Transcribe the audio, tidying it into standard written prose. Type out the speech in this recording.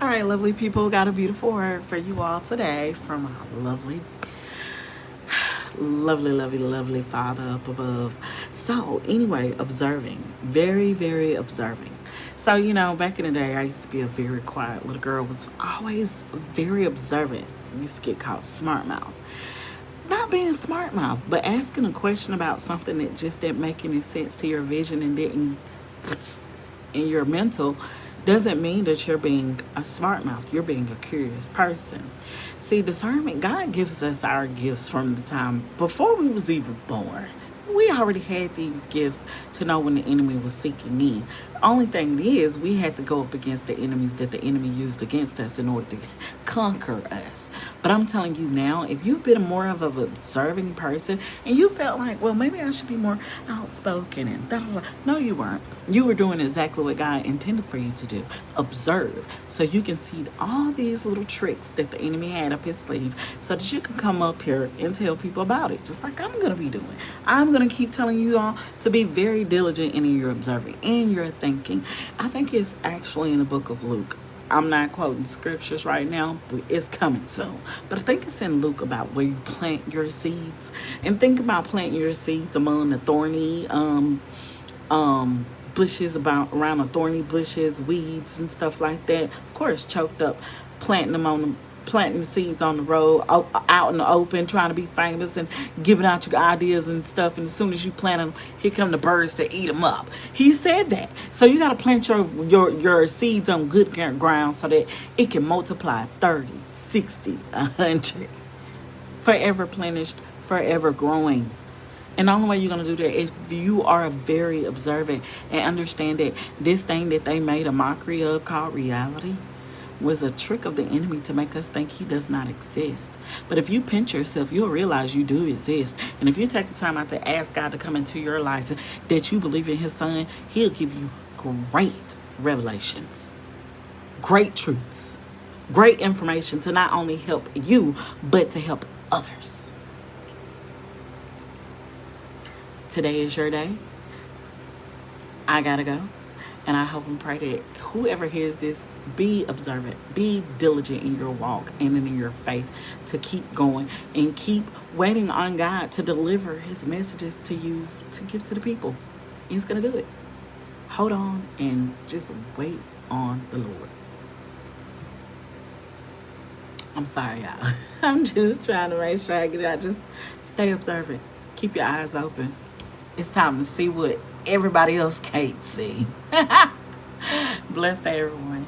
All right, lovely people, got a beautiful word for you all today from our lovely Father up above. So, anyway, observing, very, very observing. So, back in the day, I used to be a very quiet little girl, was always very observant. Used to get called smart mouth. Not being smart mouth, but asking a question about something that just didn't make any sense to your vision and didn't in your mental doesn't mean that you're being a smart mouth. You're being a curious person. See, discernment, God gives us our gifts from the time before we was even born. We already had these gifts to know when the enemy was seeking in. The only thing is, we had to go up against the enemies that the enemy used against us in order to conquer us. But I'm telling you now, if you've been more of an observing person and you felt like, well, maybe I should be more outspoken and da da da. No, you weren't. You were doing exactly what God intended for you to do. Observe. So you can see all these little tricks that the enemy had up his sleeve so that you can come up here and tell people about it. Just like I'm going to be doing. I'm going to keep telling you all to be very diligent in your observing, in your thinking. I think it's actually in the book of Luke. I'm not quoting scriptures right now, but it's coming soon. But I think it's in Luke about where you plant your seeds. And think about planting your seeds among the thorny bushes, about around the thorny bushes, weeds and stuff like that. Of course, choked up, planting the seeds on the road, out in the open, trying to be famous and giving out your ideas and stuff. And as soon as you plant them, here come the birds to eat them up. He said that. So you got to plant your seeds on good ground so that it can multiply 30, 60, 100. Forever replenished, forever growing. And the only way you're going to do that is if you are very observant and understand that this thing that they made a mockery of called reality was a trick of the enemy to make us think he does not exist. But if you pinch yourself, you'll realize you do exist. And if you take the time out to ask God to come into your life, that you believe in his son, he'll give you great revelations, great truths, great information to not only help you, but to help others. Today is your day. I gotta go. And I hope and pray that whoever hears this, be observant, be diligent in your walk and in your faith to keep going and keep waiting on God to deliver his messages to you to give to the people. He's going to do it. Hold on and just wait on the Lord. I'm sorry, y'all. I'm just trying to make sure I get it out. Just stay observant. Keep your eyes open. It's time to see what everybody else can't see. Blessed day, everyone.